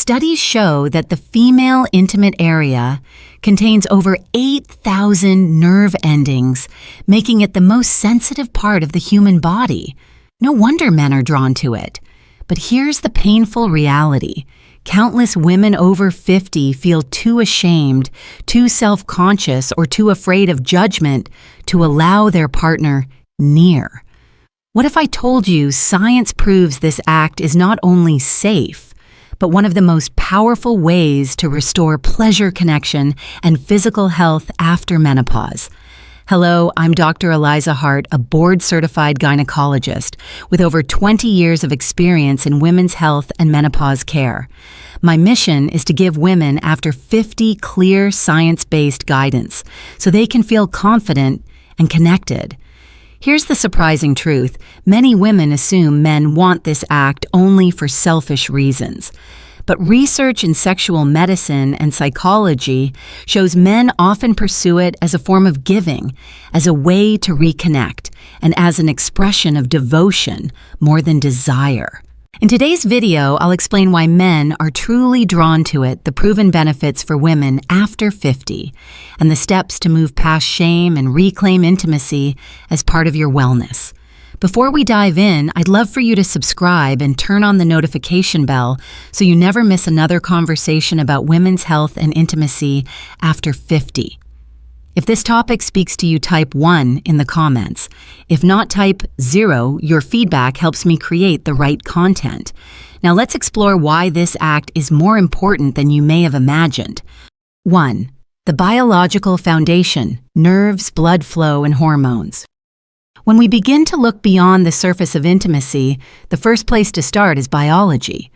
Studies show that the female intimate area contains over 8,000 nerve endings, making it the most sensitive part of the human body. No wonder men are drawn to it. But here's the painful reality. Countless women over 50 feel too ashamed, too self-conscious, or too afraid of judgment to allow their partner near. What if I told you science proves this act is not only safe, but one of the most powerful ways to restore pleasure connection and physical health after menopause? Hello, I'm Dr. Eliza Hart, a board-certified gynecologist with over 20 years of experience in women's health and menopause care. My mission is to give women after 50 clear science-based guidance so they can feel confident and connected. Here's the surprising truth. Many women assume men want this act only for selfish reasons. But research in sexual medicine and psychology shows men often pursue it as a form of giving, as a way to reconnect, and as an expression of devotion more than desire. In today's video, I'll explain why men are truly drawn to it, the proven benefits for women after 50, and the steps to move past shame and reclaim intimacy as part of your wellness. Before we dive in, I'd love for you to subscribe and turn on the notification bell so you never miss another conversation about women's health and intimacy after 50. If this topic speaks to you, type 1 in the comments. If not, type 0. Your feedback helps me create the right content. Now let's explore why this act is more important than you may have imagined. 1. The biological foundation: nerves, blood flow, and hormones. When we begin to look beyond the surface of intimacy, the first place to start is biology.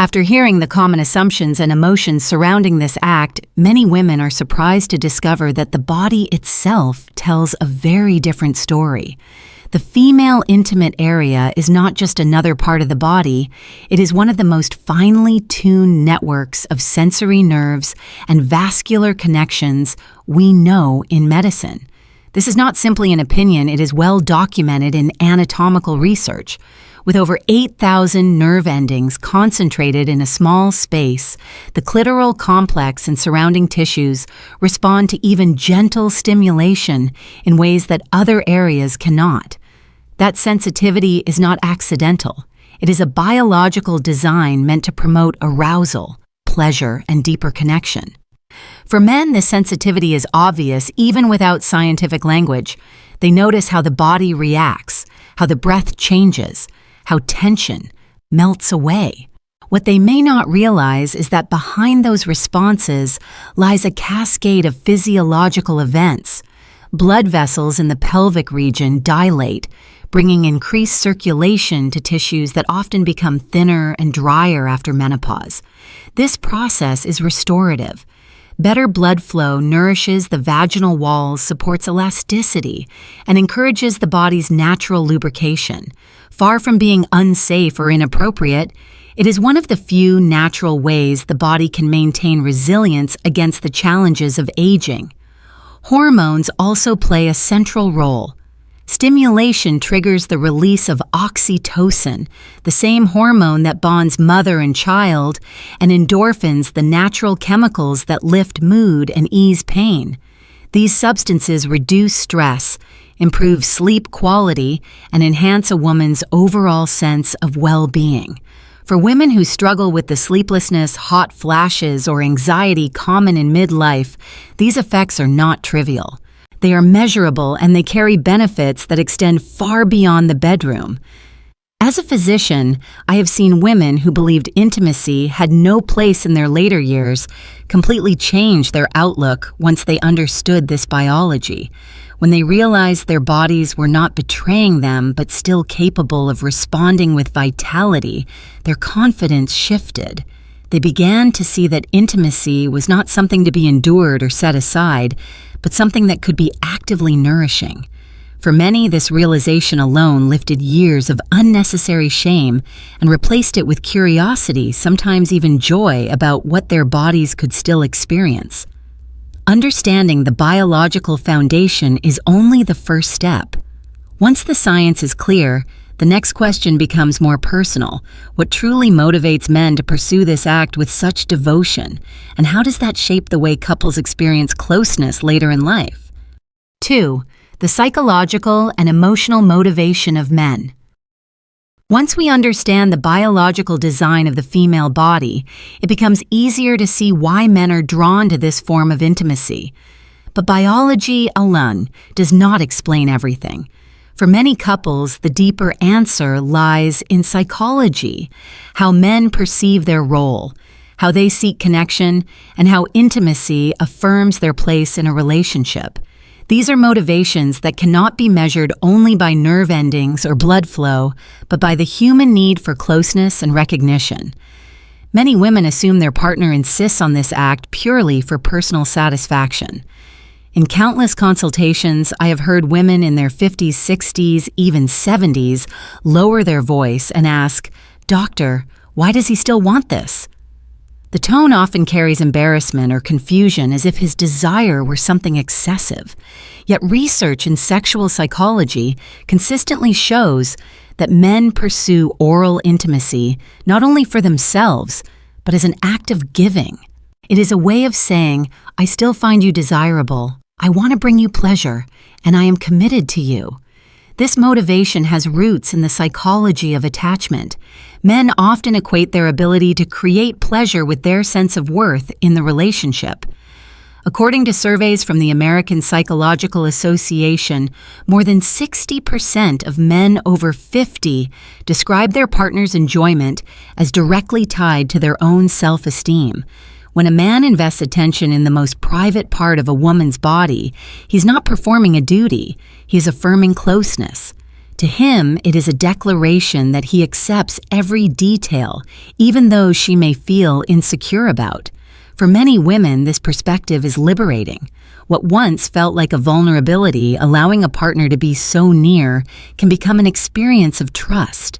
After hearing the common assumptions and emotions surrounding this act, many women are surprised to discover that the body itself tells a very different story. The female intimate area is not just another part of the body, it is one of the most finely tuned networks of sensory nerves and vascular connections we know in medicine. This is not simply an opinion, it is well documented in anatomical research. With over 8,000 nerve endings concentrated in a small space, the clitoral complex and surrounding tissues respond to even gentle stimulation in ways that other areas cannot. That sensitivity is not accidental. It is a biological design meant to promote arousal, pleasure, and deeper connection. For men, this sensitivity is obvious even without scientific language. They notice how the body reacts, how the breath changes, how tension melts away. What they may not realize is that behind those responses lies a cascade of physiological events. Blood vessels in the pelvic region dilate, bringing increased circulation to tissues that often become thinner and drier after menopause. This process is restorative. Better blood flow nourishes the vaginal walls, supports elasticity, and encourages the body's natural lubrication. Far from being unsafe or inappropriate, it is one of the few natural ways the body can maintain resilience against the challenges of aging. Hormones also play a central role. Stimulation triggers the release of oxytocin, the same hormone that bonds mother and child, and endorphins, the natural chemicals that lift mood and ease pain. These substances reduce stress, improve sleep quality, and enhance a woman's overall sense of well-being. For women who struggle with the sleeplessness, hot flashes, or anxiety common in midlife, these effects are not trivial. They are measurable and they carry benefits that extend far beyond the bedroom. As a physician, I have seen women who believed intimacy had no place in their later years completely change their outlook once they understood this biology. When they realized their bodies were not betraying them but still capable of responding with vitality, their confidence shifted. They began to see that intimacy was not something to be endured or set aside, but something that could be actively nourishing. For many, this realization alone lifted years of unnecessary shame and replaced it with curiosity, sometimes even joy, about what their bodies could still experience. Understanding the biological foundation is only the first step. Once the science is clear, The next question becomes more personal. What truly motivates men to pursue this act with such devotion? And how does that shape the way couples experience closeness later in life? 2. The psychological and emotional motivation of men. Once we understand the biological design of the female body, it becomes easier to see why men are drawn to this form of intimacy. But biology alone does not explain everything. For many couples, the deeper answer lies in psychology, how men perceive their role, how they seek connection, and how intimacy affirms their place in a relationship. These are motivations that cannot be measured only by nerve endings or blood flow, but by the human need for closeness and recognition. Many women assume their partner insists on this act purely for personal satisfaction. In countless consultations, I have heard women in their 50s, 60s, even 70s lower their voice and ask, "Doctor, why does he still want this?" The tone often carries embarrassment or confusion as if his desire were something excessive. Yet research in sexual psychology consistently shows that men pursue oral intimacy not only for themselves, but as an act of giving. It is a way of saying, "I still find you desirable. I want to bring you pleasure, and I am committed to you." This motivation has roots in the psychology of attachment. Men often equate their ability to create pleasure with their sense of worth in the relationship. According to surveys from the American Psychological Association, more than 60% of men over 50 describe their partner's enjoyment as directly tied to their own self-esteem. When a man invests attention in the most private part of a woman's body, he's not performing a duty, he's affirming closeness. To him, it is a declaration that he accepts every detail, even those she may feel insecure about. For many women, this perspective is liberating. What once felt like a vulnerability, allowing a partner to be so near, can become an experience of trust.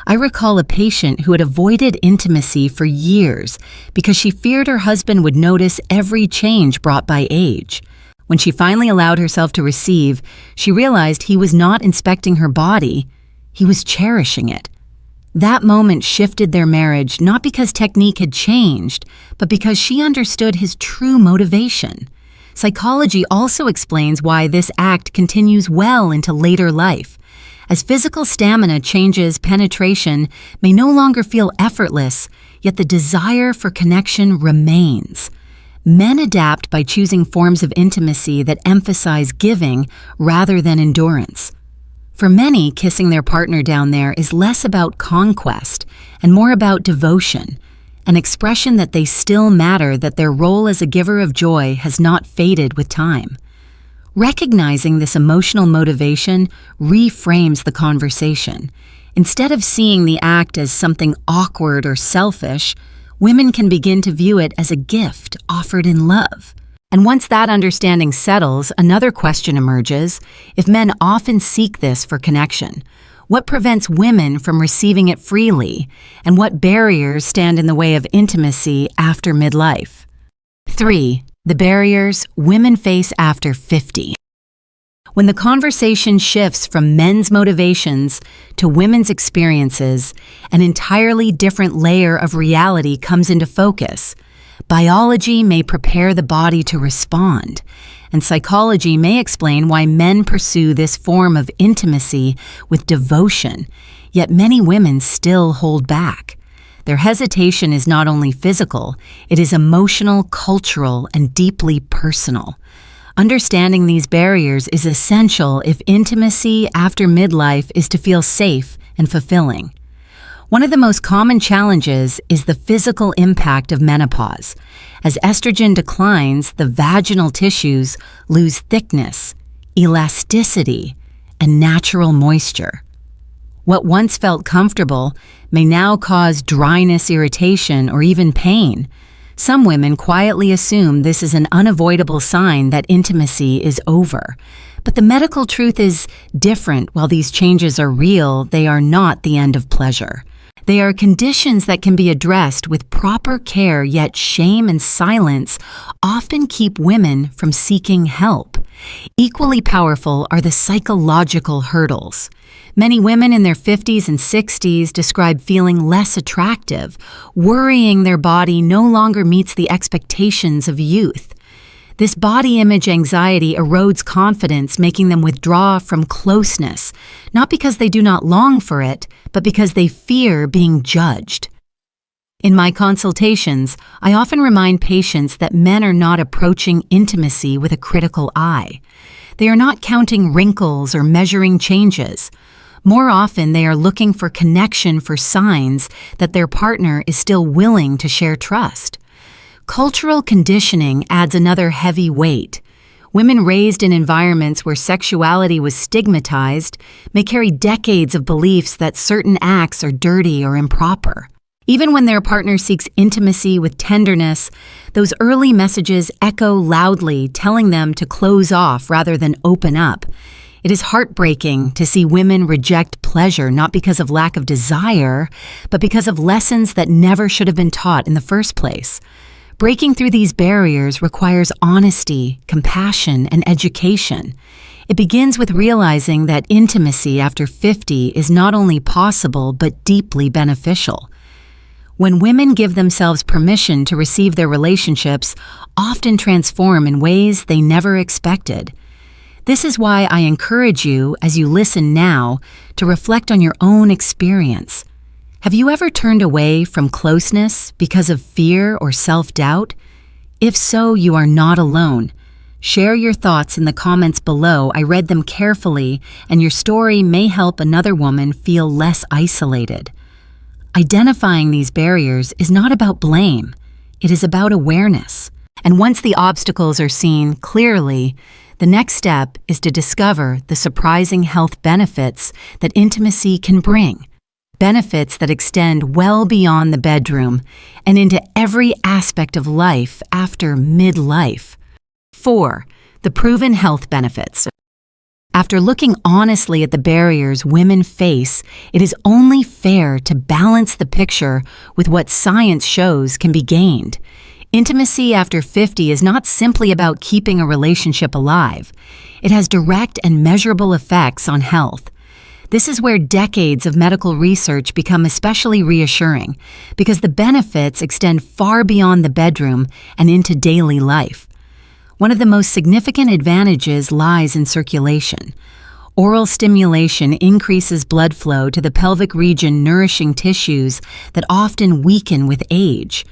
I recall a patient who had avoided intimacy for years because she feared her husband would notice every change brought by age. When she finally allowed herself to receive, she realized he was not inspecting her body, he was cherishing it. That moment shifted their marriage not because technique had changed, but because she understood his true motivation. Psychology also explains why this act continues well into later life. As physical stamina changes, penetration may no longer feel effortless, yet the desire for connection remains. Men adapt by choosing forms of intimacy that emphasize giving rather than endurance. For many, kissing their partner down there is less about conquest and more about devotion, an expression that they still matter, that their role as a giver of joy has not faded with time. Recognizing this emotional motivation reframes the conversation. Instead of seeing the act as something awkward or selfish, women can begin to view it as a gift offered in love. And once that understanding settles, another question emerges. If men often seek this for connection, what prevents women from receiving it freely? And what barriers stand in the way of intimacy after midlife? 3. The barriers women face after 50. When the conversation shifts from men's motivations to women's experiences, an entirely different layer of reality comes into focus. Biology may prepare the body to respond, and psychology may explain why men pursue this form of intimacy with devotion, yet many women still hold back. Their hesitation is not only physical, it is emotional, cultural, and deeply personal. Understanding these barriers is essential if intimacy after midlife is to feel safe and fulfilling. One of the most common challenges is the physical impact of menopause. As estrogen declines, the vaginal tissues lose thickness, elasticity, and natural moisture. What once felt comfortable may now cause dryness, irritation, or even pain. Some women quietly assume this is an unavoidable sign that intimacy is over. But the medical truth is different. While these changes are real, they are not the end of pleasure. They are conditions that can be addressed with proper care, yet shame and silence often keep women from seeking help. Equally powerful are the psychological hurdles. Many women in their 50s and 60s describe feeling less attractive, worrying their body no longer meets the expectations of youth. This body image anxiety erodes confidence, making them withdraw from closeness, not because they do not long for it, but because they fear being judged. In my consultations, I often remind patients that men are not approaching intimacy with a critical eye. They are not counting wrinkles or measuring changes. More often, they are looking for connection, for signs that their partner is still willing to share trust. Cultural conditioning adds another heavy weight. Women raised in environments where sexuality was stigmatized may carry decades of beliefs that certain acts are dirty or improper. Even when their partner seeks intimacy with tenderness, those early messages echo loudly, telling them to close off rather than open up. It is heartbreaking to see women reject pleasure not because of lack of desire, but because of lessons that never should have been taught in the first place. Breaking through these barriers requires honesty, compassion, and education. It begins with realizing that intimacy after 50 is not only possible but deeply beneficial. When women give themselves permission to receive, their relationships often transform in ways they never expected. This is why I encourage you, as you listen now, to reflect on your own experience. Have you ever turned away from closeness because of fear or self-doubt? If so, you are not alone. Share your thoughts in the comments below. I read them carefully, and your story may help another woman feel less isolated. Identifying these barriers is not about blame. It is about awareness. And once the obstacles are seen clearly, the next step is to discover the surprising health benefits that intimacy can bring. Benefits that extend well beyond the bedroom and into every aspect of life after midlife. 4. The proven health benefits. After looking honestly at the barriers women face, it is only fair to balance the picture with what science shows can be gained. Intimacy after 50 is not simply about keeping a relationship alive. It has direct and measurable effects on health. This is where decades of medical research become especially reassuring, because the benefits extend far beyond the bedroom and into daily life. One of the most significant advantages lies in circulation. Oral stimulation increases blood flow to the pelvic region, nourishing tissues that often weaken with age.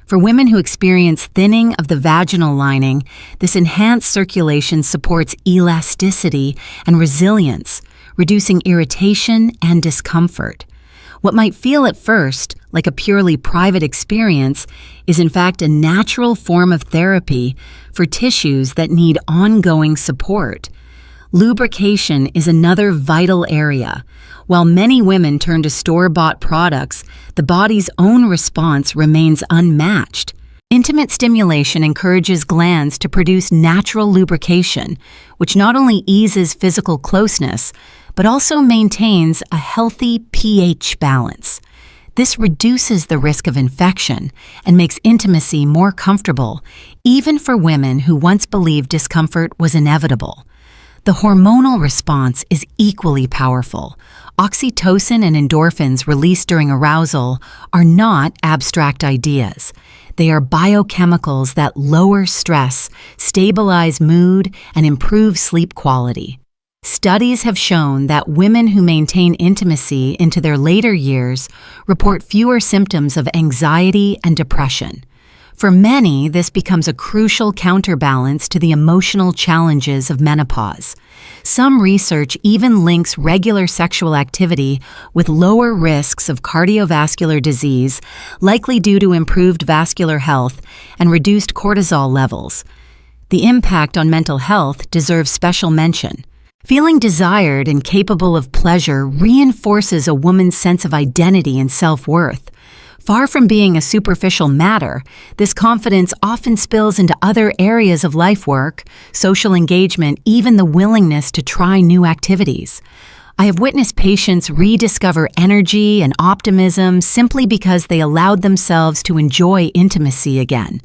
For women who experience thinning of the vaginal lining, this enhanced circulation supports elasticity and resilience, reducing irritation and discomfort. What might feel at first like a purely private experience is in fact a natural form of therapy for tissues that need ongoing support. Lubrication is another vital area. While many women turn to store-bought products, the body's own response remains unmatched. Intimate stimulation encourages glands to produce natural lubrication, which not only eases physical closeness, but also maintains a healthy pH balance. This reduces the risk of infection and makes intimacy more comfortable, even for women who once believed discomfort was inevitable. The hormonal response is equally powerful. Oxytocin and endorphins released during arousal are not abstract ideas. They are biochemicals that lower stress, stabilize mood, and improve sleep quality. Studies have shown that women who maintain intimacy into their later years report fewer symptoms of anxiety and depression. For many, this becomes a crucial counterbalance to the emotional challenges of menopause. Some research even links regular sexual activity with lower risks of cardiovascular disease, likely due to improved vascular health and reduced cortisol levels. The impact on mental health deserves special mention. Feeling desired and capable of pleasure reinforces a woman's sense of identity and self-worth. Far from being a superficial matter, this confidence often spills into other areas of life work, social engagement, even the willingness to try new activities. I have witnessed patients rediscover energy and optimism simply because they allowed themselves to enjoy intimacy again.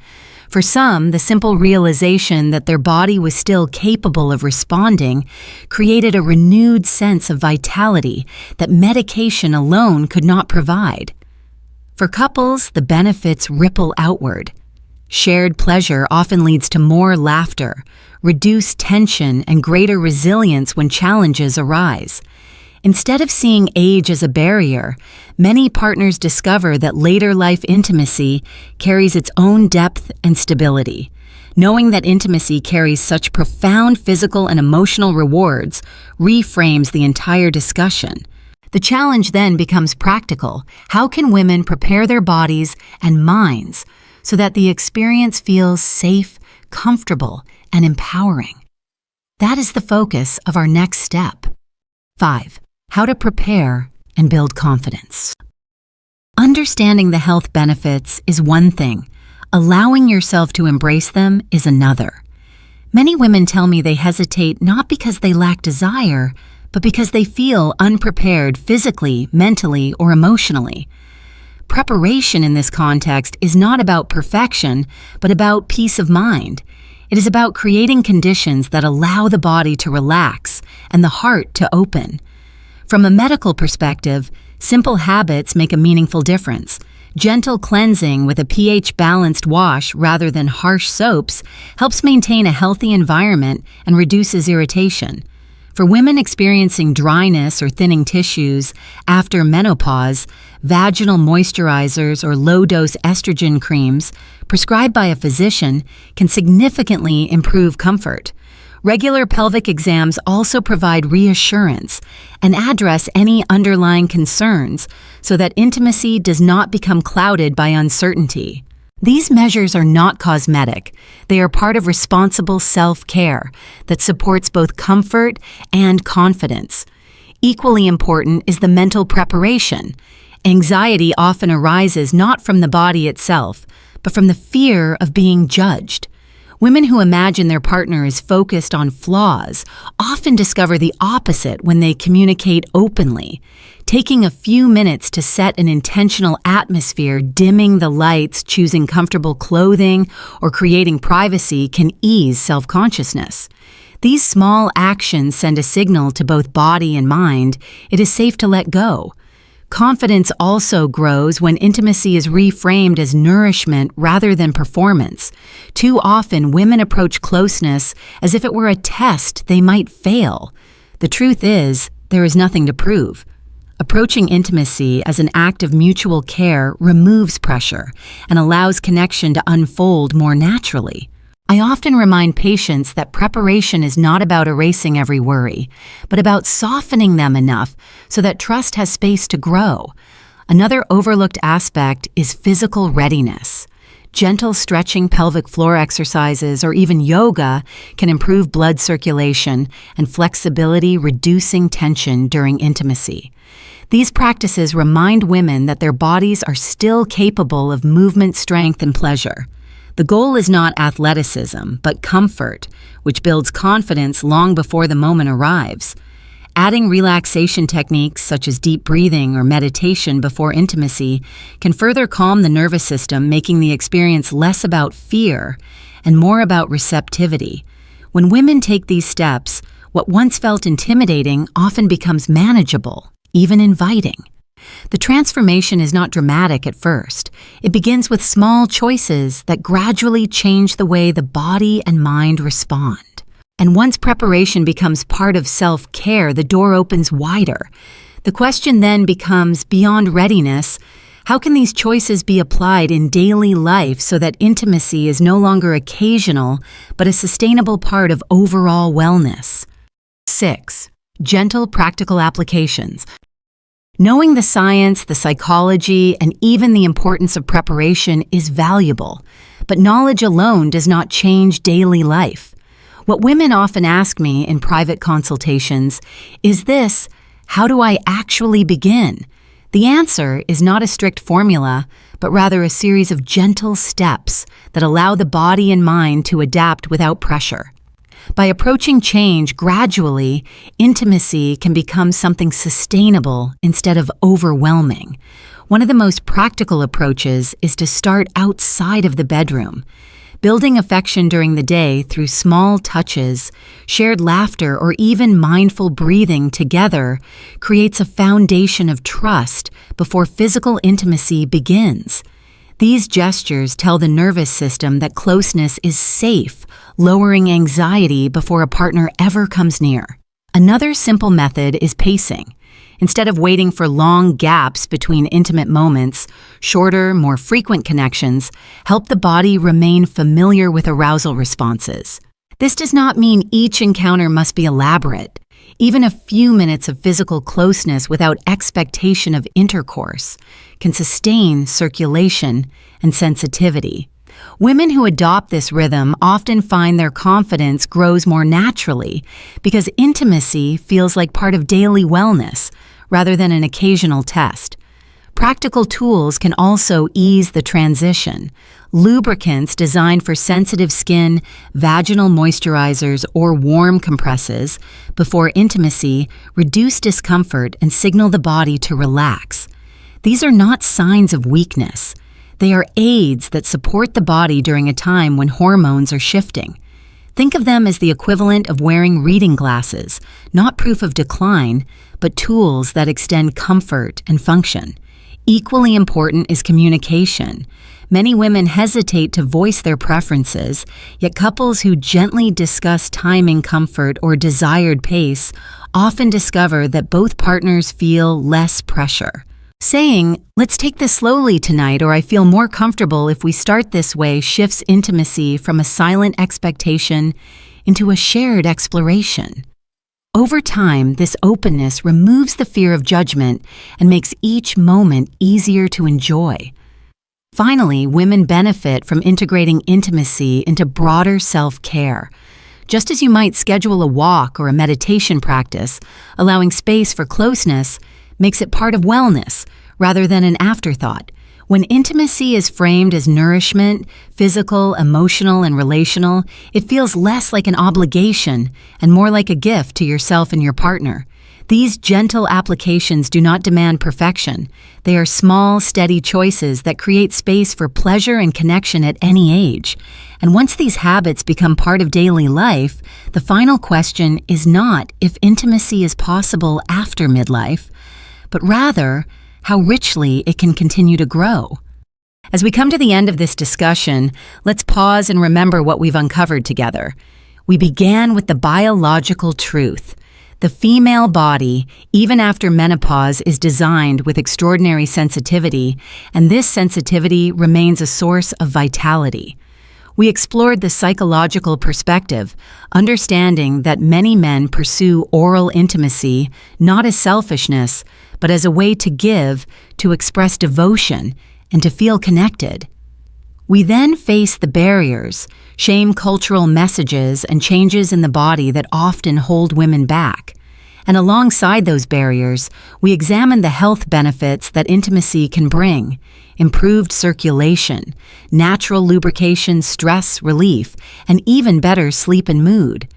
For some, the simple realization that their body was still capable of responding created a renewed sense of vitality that medication alone could not provide. For couples, the benefits ripple outward. Shared pleasure often leads to more laughter, reduced tension, and greater resilience when challenges arise. Instead of seeing age as a barrier, many partners discover that later life intimacy carries its own depth and stability. Knowing that intimacy carries such profound physical and emotional rewards reframes the entire discussion. The challenge then becomes practical. How can women prepare their bodies and minds so that the experience feels safe, comfortable, and empowering? That is the focus of our next step. 5. How to prepare and build confidence. Understanding the health benefits is one thing. Allowing yourself to embrace them is another. Many women tell me they hesitate not because they lack desire, but because they feel unprepared physically, mentally, or emotionally. Preparation in this context is not about perfection, but about peace of mind. It is about creating conditions that allow the body to relax and the heart to open. From a medical perspective, simple habits make a meaningful difference. Gentle cleansing with a pH-balanced wash rather than harsh soaps helps maintain a healthy environment and reduces irritation. For women experiencing dryness or thinning tissues after menopause, vaginal moisturizers or low-dose estrogen creams prescribed by a physician can significantly improve comfort. Regular pelvic exams also provide reassurance and address any underlying concerns so that intimacy does not become clouded by uncertainty. These measures are not cosmetic. They are part of responsible self-care that supports both comfort and confidence. Equally important is the mental preparation. Anxiety often arises not from the body itself, but from the fear of being judged. Women who imagine their partner is focused on flaws often discover the opposite when they communicate openly. Taking a few minutes to set an intentional atmosphere, dimming the lights, choosing comfortable clothing, or creating privacy can ease self-consciousness. These small actions send a signal to both body and mind. It is safe to let go. Confidence also grows when intimacy is reframed as nourishment rather than performance. Too often, women approach closeness as if it were a test they might fail. The truth is, there is nothing to prove. Approaching intimacy as an act of mutual care removes pressure and allows connection to unfold more naturally. I often remind patients that preparation is not about erasing every worry, but about softening them enough so that trust has space to grow. Another overlooked aspect is physical readiness. Gentle stretching, pelvic floor exercises, or even yoga can improve blood circulation and flexibility, reducing tension during intimacy. These practices remind women that their bodies are still capable of movement, strength, and pleasure. The goal is not athleticism, but comfort, which builds confidence long before the moment arrives. Adding relaxation techniques such as deep breathing or meditation before intimacy can further calm the nervous system, making the experience less about fear and more about receptivity. When women take these steps, what once felt intimidating often becomes manageable, even inviting. The transformation is not dramatic at first. It begins with small choices that gradually change the way the body and mind respond. And once preparation becomes part of self-care, the door opens wider. The question then becomes, beyond readiness, how can these choices be applied in daily life so that intimacy is no longer occasional, but a sustainable part of overall wellness? 6. Gentle, practical applications. Knowing the science, the psychology, and even the importance of preparation is valuable, but knowledge alone does not change daily life. What women often ask me in private consultations is this: how do I actually begin? The answer is not a strict formula, but rather a series of gentle steps that allow the body and mind to adapt without pressure. By approaching change gradually, intimacy can become something sustainable instead of overwhelming. One of the most practical approaches is to start outside of the bedroom. Building affection during the day through small touches, shared laughter, or even mindful breathing together creates a foundation of trust before physical intimacy begins. These gestures tell the nervous system that closeness is safe, lowering anxiety before a partner ever comes near. Another simple method is pacing. Instead of waiting for long gaps between intimate moments, shorter, more frequent connections help the body remain familiar with arousal responses. This does not mean each encounter must be elaborate. Even a few minutes of physical closeness without expectation of intercourse can sustain circulation and sensitivity. Women who adopt this rhythm often find their confidence grows more naturally because intimacy feels like part of daily wellness rather than an occasional test. Practical tools can also ease the transition. Lubricants designed for sensitive skin, vaginal moisturizers, or warm compresses before intimacy reduce discomfort and signal the body to relax. These are not signs of weakness. They are aids that support the body during a time when hormones are shifting. Think of them as the equivalent of wearing reading glasses, not proof of decline, but tools that extend comfort and function. Equally important is communication. Many women hesitate to voice their preferences, yet couples who gently discuss timing, comfort, or desired pace often discover that both partners feel less pressure. Saying, "Let's take this slowly tonight," or "I feel more comfortable if we start this way," shifts intimacy from a silent expectation into a shared exploration. Over time, this openness removes the fear of judgment and makes each moment easier to enjoy. Finally, women benefit from integrating intimacy into broader self-care. Just as you might schedule a walk or a meditation practice, allowing space for closeness makes it part of wellness rather than an afterthought. When intimacy is framed as nourishment, physical, emotional, and relational, it feels less like an obligation and more like a gift to yourself and your partner. These gentle applications do not demand perfection. They are small, steady choices that create space for pleasure and connection at any age. And once these habits become part of daily life, the final question is not if intimacy is possible after midlife, but rather how richly it can continue to grow. As we come to the end of this discussion, let's pause and remember what we've uncovered together. We began with the biological truth. The female body, even after menopause, is designed with extraordinary sensitivity, and this sensitivity remains a source of vitality. We explored the psychological perspective, understanding that many men pursue oral intimacy not as selfishness, but as a way to give, to express devotion, and to feel connected. We then face the barriers, shame, cultural messages, and changes in the body that often hold women back. And alongside those barriers, we examine the health benefits that intimacy can bring: improved circulation, natural lubrication, stress relief, and even better sleep and mood.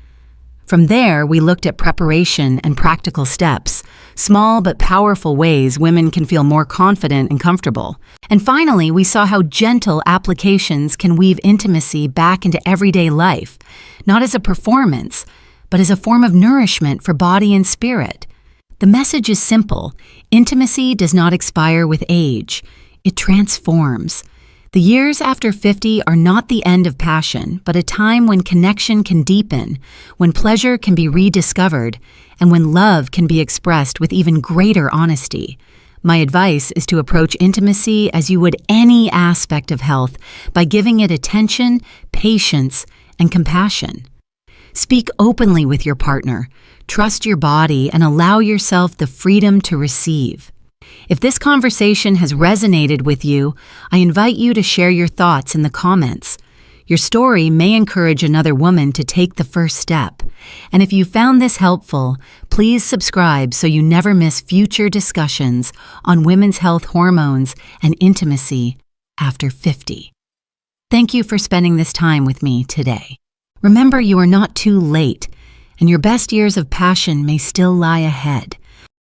From there, we looked at preparation and practical steps, small but powerful ways women can feel more confident and comfortable. And finally, we saw how gentle applications can weave intimacy back into everyday life, not as a performance, but as a form of nourishment for body and spirit. The message is simple: intimacy does not expire with age. It transforms. The years after 50 are not the end of passion, but a time when connection can deepen, when pleasure can be rediscovered, and when love can be expressed with even greater honesty. My advice is to approach intimacy as you would any aspect of health, by giving it attention, patience, and compassion. Speak openly with your partner, trust your body, and allow yourself the freedom to receive. If this conversation has resonated with you, I invite you to share your thoughts in the comments. Your story may encourage another woman to take the first step. And if you found this helpful, please subscribe so you never miss future discussions on women's health, hormones, and intimacy after 50. Thank you for spending this time with me today. Remember, you are not too late, and your best years of passion may still lie ahead.